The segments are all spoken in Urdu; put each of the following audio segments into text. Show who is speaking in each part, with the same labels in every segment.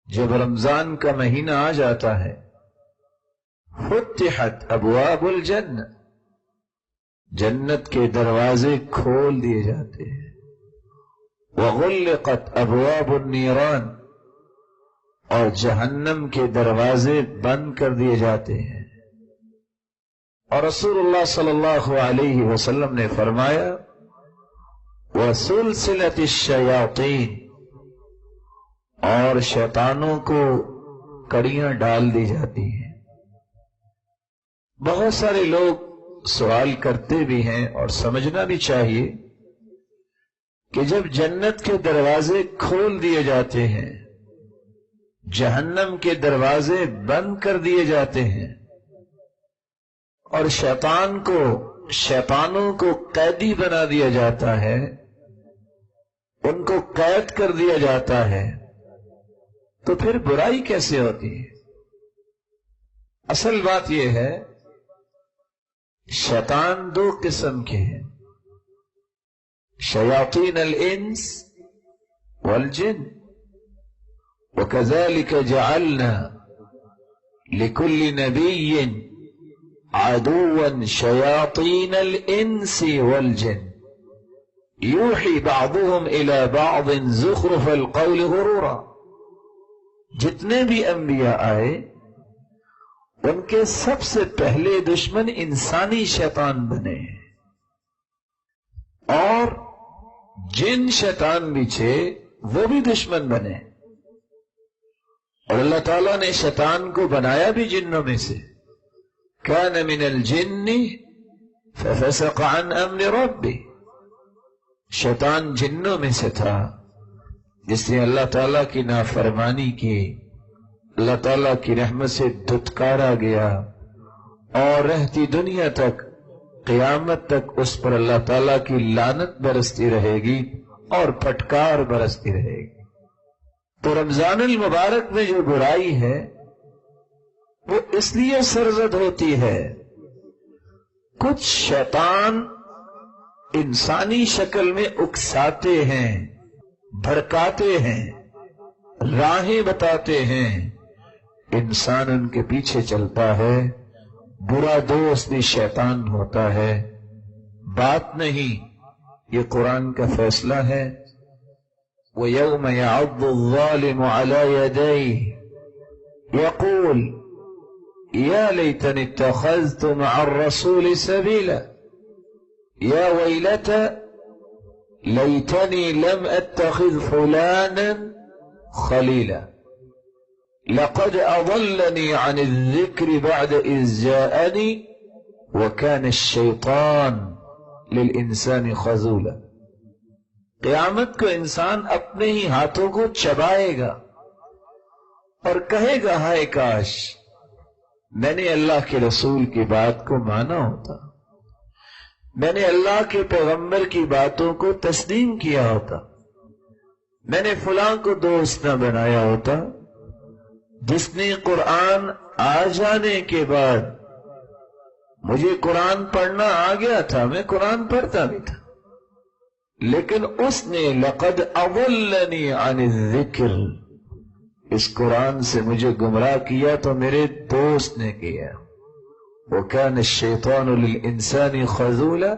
Speaker 1: جب رمضان کا مہینہ آ جاتا ہے فتحت ابواب الجنہ، جنت کے دروازے کھول دیے جاتے ہیں، وغلقت ابواب النیران، اور جہنم کے دروازے بند کر دیے جاتے ہیں۔ اور رسول اللہ صلی اللہ علیہ وسلم نے فرمایا وَسُلْسِلَتِ الشَّيَاطِينِ، اور شیطانوں کو کڑیاں ڈال دی جاتی ہیں۔ بہت سارے لوگ سوال کرتے بھی ہیں اور سمجھنا بھی چاہیے کہ جب جنت کے دروازے کھول دیے جاتے ہیں، جہنم کے دروازے بند کر دیے جاتے ہیں، اور شیطانوں کو قیدی بنا دیا جاتا ہے، ان کو قید کر دیا جاتا ہے، تو پھر برائی کیسے ہوتی ہے؟ اصل بات یہ ہے شیطان دو قسم کے ہیں، شیاطین الانس والجن، وَكَذَلِكَ جَعَلْنَا لِكُلِّ نَبِيٍّ عَدُوًّا شَيَاطِينَ الْإِنسِ وَالْجِنِّ يُوحِي بَعْضُهُمْ إِلَى بَعْضٍ زُخْرُفَ الْقَوْلِ غُرُورًا۔ جتنے بھی انبیاء آئے ان کے سب سے پہلے دشمن انسانی شیطان بنے، اور جن شیطان بھی تھے وہ بھی دشمن بنے، اور اللہ تعالیٰ نے شیطان کو بنایا بھی جنوں میں سے، كَانَ مِنَ الْجِنِّ فَفَسَقَ عَنْ أَمْرِ رَبِّهِ، شیطان جنوں میں سے تھا جس نے اللہ تعالیٰ کی نافرمانی کی، اللہ تعالیٰ کی رحمت سے دھتکارا گیا، اور رہتی دنیا تک قیامت تک اس پر اللہ تعالیٰ کی لعنت برستی رہے گی اور پھٹکار برستی رہے گی۔ تو رمضان المبارک میں جو برائی ہے وہ اس لیے سرزد ہوتی ہے، کچھ شیطان انسانی شکل میں اکساتے ہیں، بھڑکاتے ہیں، راہیں بتاتے ہیں، انسان ان کے پیچھے چلتا ہے، برا دوست بھی شیطان ہوتا ہے۔ بات نہیں، یہ قرآن کا فیصلہ ہے۔ وَيَوْمَ يَعَضُّ الظَّالِمُ عَلَى يَدَيْهِ يَقُولُ يَا لَيْتَنِي اتَّخَذْتُ مَعَ الرَّسُولِ سَبِيلًا يَا وَيْلَتَى لَيْتَنِي لَمْ أَتَّخِذْ فُلَانًا خَلِيلًا لَقَدْ أَضَلَّنِي عَنِ الذِّكْرِ بَعْدَ إِذْ جَاءَنِي وَكَانَ الشَّيْطَانُ لِلْإِنسَانِ خَذُولًا۔ قیامت کو انسان اپنے ہی ہاتھوں کو چبائے گا اور کہے گا ہائے کاش میں نے اللہ کے رسول کی بات کو مانا ہوتا، میں نے اللہ کے پیغمبر کی باتوں کو تسلیم کیا ہوتا، میں نے فلاں کو دوست نہ بنایا ہوتا جس نے قرآن آ جانے کے بعد، مجھے قرآن پڑھنا آ گیا تھا، میں قرآن پڑھتا بھی تھا، لیکن اس نے لقد اضلنی عن الذکر، اس قرآن سے مجھے گمراہ کیا تو میرے دوست نے کیا۔ وَكَانَ الشَّيْطَانُ لِلْإِنسَانِ خَذُولًا،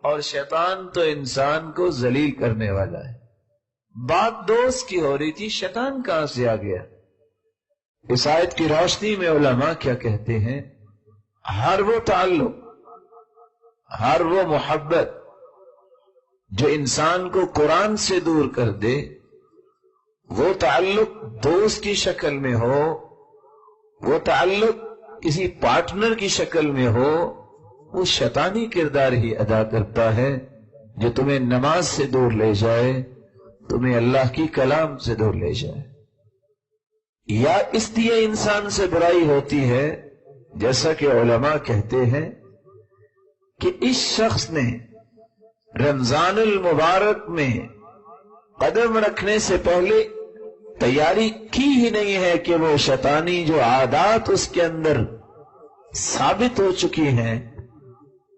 Speaker 1: اور شیطان تو انسان کو ذلیل کرنے والا ہے۔ بات دوست کی ہو رہی تھی، شیطان کہاں سے آ گیا؟ اس آیت کی روشنی میں علماء کیا کہتے ہیں؟ ہر وہ تعلق، ہر وہ محبت جو انسان کو قرآن سے دور کر دے، وہ تعلق دوست کی شکل میں ہو، وہ تعلق کسی پارٹنر کی شکل میں ہو، وہ شیطانی کردار ہی ادا کرتا ہے جو تمہیں نماز سے دور لے جائے، تمہیں اللہ کی کلام سے دور لے جائے۔ یا اس لیے انسان سے برائی ہوتی ہے، جیسا کہ علماء کہتے ہیں کہ اس شخص نے رمضان المبارک میں قدم رکھنے سے پہلے تیاری کی ہی نہیں ہے کہ وہ شیطانی جو عادات اس کے اندر ثابت ہو چکی ہیں،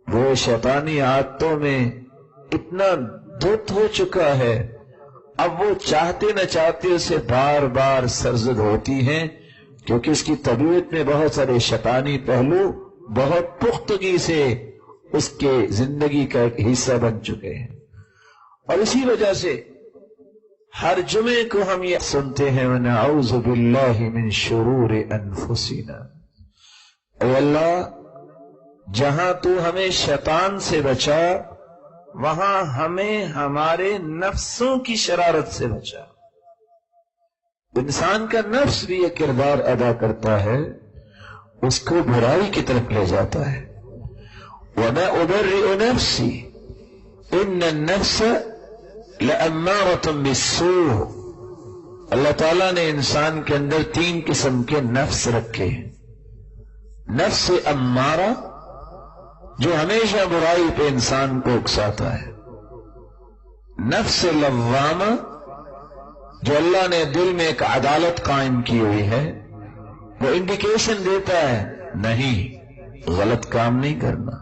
Speaker 1: وہ شیطانی عادتوں میں اتنا دھت ہو چکا ہے، اب وہ چاہتے نہ چاہتے اسے بار بار سرزد ہوتی ہیں، کیونکہ اس کی طبیعت میں بہت سارے شیطانی پہلو بہت پختگی سے اس کے زندگی کا ایک حصہ بن چکے ہیں، اور اسی وجہ سے ہر جمعے کو ہم یہ سنتے ہیں وَنَعُوذُ بِاللَّهِ مِن شُرُورِ أَنفُسِنَا، اے اللہ جہاں تو ہمیں شیطان سے بچا وہاں ہمیں ہمارے نفسوں کی شرارت سے بچا۔ انسان کا نفس بھی یہ کردار ادا کرتا ہے، اس کو برائی کی طرف لے جاتا ہے۔ وَمَا أُبَرِّئُ نَفْسِي إِنَّ النَّفْسَ لَأَمَّارَةٌ بِالسُّوءِ۔ اللہ تعالیٰ نے انسان کے اندر 3 قسم کے نفس رکھے ہیں۔ نفس امارہ جو ہمیشہ برائی پہ انسان کو اکساتا ہے، نفس لوامہ جو اللہ نے دل میں ایک عدالت قائم کی ہوئی ہے، وہ انڈیکیشن دیتا ہے نہیں غلط کام نہیں کرنا،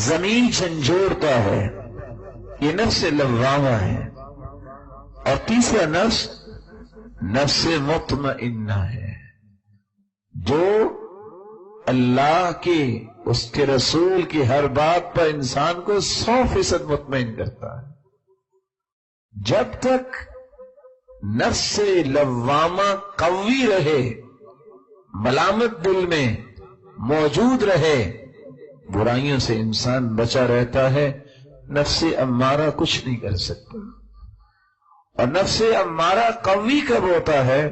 Speaker 1: ضمیر جھنجھوڑتا ہے، یہ نفس لوامہ ہے۔ اور تیسرا نفس نفس مطمئنہ ہے، جو اللہ کی اس کے رسول کی ہر بات پر انسان کو 100% مطمئن کرتا ہے۔ جب تک نفس لوامہ قوی رہے، ملامت دل میں موجود رہے، برائیوں سے انسان بچا رہتا ہے، نفس امارہ کچھ نہیں کر سکتا۔ اور نفس امارہ قوی کب ہوتا ہے؟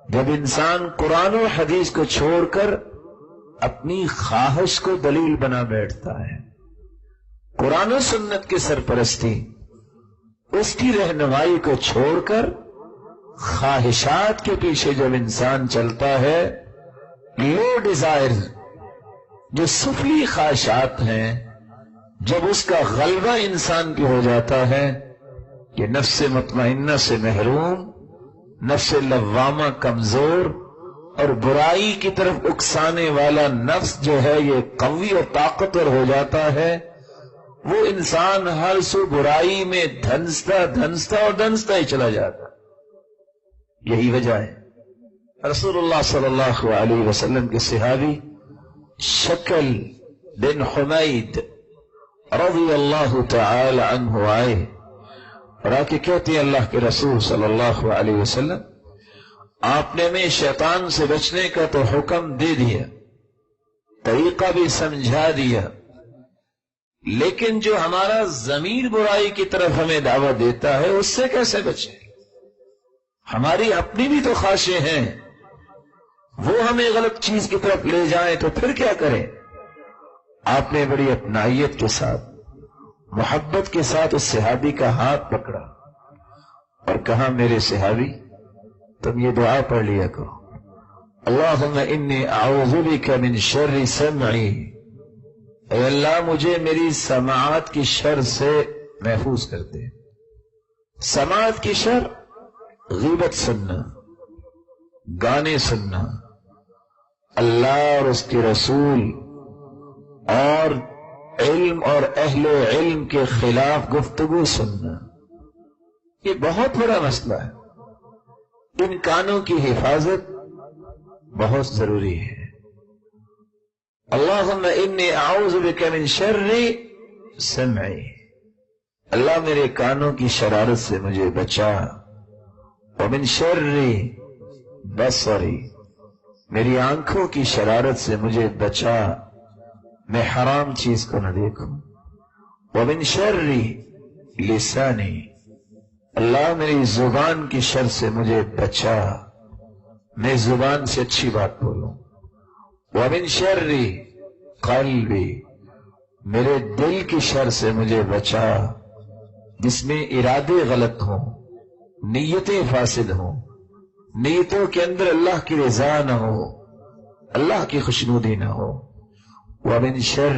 Speaker 1: جب انسان قرآن و حدیث کو چھوڑ کر اپنی خواہش کو دلیل بنا بیٹھتا ہے۔ قرآن و سنت کی سرپرستی، اس کی رہنمائی کو چھوڑ کر خواہشات کے پیچھے جب انسان چلتا ہے، لو ڈیزائر جو سفلی خواہشات ہیں، جب اس کا غلبہ انسان پہ ہو جاتا ہے، کہ نفس مطمئنہ سے محروم، نفس لوامہ کمزور اور برائی کی طرف اکسانے والا نفس جو ہے یہ قوی اور طاقتور ہو جاتا ہے، وہ انسان ہر سو برائی میں دھنستا ہی چلا جاتا۔ یہی وجہ ہے رسول اللہ صلی اللہ علیہ وسلم کے صحابی شکل بن حمید رضی اللہ تعالی عنہ آئے اور آ کے کہتے ہیں اللہ کے رسول صلی اللہ علیہ وسلم، آپ نے ہمیں شیطان سے بچنے کا تو حکم دے دیا، طریقہ بھی سمجھا دیا، لیکن جو ہمارا ضمیر برائی کی طرف ہمیں دعوت دیتا ہے اس سے کیسے بچیں؟ ہماری اپنی بھی تو خواہشیں ہیں، وہ ہمیں غلط چیز کی طرف لے جائیں تو پھر کیا کریں؟ آپ نے بڑی اپنائیت کے ساتھ، محبت کے ساتھ اس صحابی کا ہاتھ پکڑا اور کہا، میرے صحابی تم یہ دعا پڑھ لیا کرو، اللہم انی اعوذ بک من شر سمعی، اے اللہ مجھے میری سماعت کی شر سے محفوظ کر دے۔ سماعت کی شر، غیبت سننا، گانے سننا، اللہ اور اس کے رسول اور علم اور اہل علم کے خلاف گفتگو سننا، یہ بہت بڑا مسئلہ ہے۔ ان کانوں کی حفاظت بہت ضروری ہے۔ اللہم انی اعوذ بک من شر سمعی، اللہ میرے کانوں کی شرارت سے مجھے بچا، ومن شر بصری، میری آنکھوں کی شرارت سے مجھے بچا، میں حرام چیز کو نہ دیکھوں، ومن شر لسانی، اللہ میری زبان کی شر سے مجھے بچا، میں زبان سے اچھی بات بولوں، ومن شر قلبی، میرے دل کی شر سے مجھے بچا، جس میں ارادے غلط ہوں، نیتیں فاسد ہوں، نیتوں کے اندر اللہ کی رضا نہ ہو، اللہ کی خوشنودی نہ ہو، ومن شر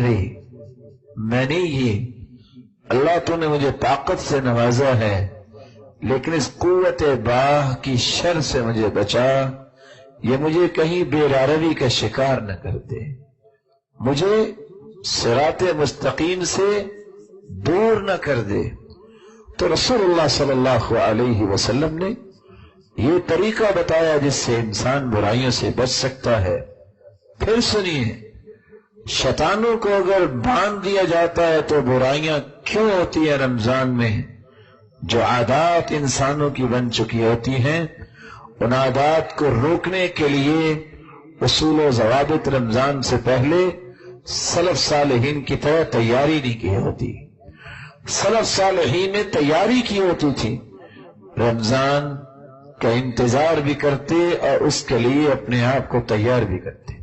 Speaker 1: منی، اللہ تو نے مجھے طاقت سے نوازا ہے لیکن اس قوت باہ کی شر سے مجھے بچا، یہ مجھے کہیں بے راروی کا شکار نہ کر دے، مجھے صراط مستقیم سے دور نہ کر دے، تو رسول اللہ صلی اللہ علیہ وسلم نے یہ طریقہ بتایا جس سے انسان برائیوں سے بچ سکتا ہے۔ پھر سنیے، شیطانوں کو اگر باندھ دیا جاتا ہے تو برائیاں کیوں ہوتی ہیں رمضان میں؟ جو عادات انسانوں کی بن چکی ہوتی ہیں، ان عادات کو روکنے کے لیے اصول و ضوابط رمضان سے پہلے سلف صالحین کی طرح تیاری نہیں کی ہوتی۔ سلف صالحین نے تیاری کی ہوتی تھی، رمضان کا انتظار بھی کرتے اور اس کے لیے اپنے آپ کو تیار بھی کرتے۔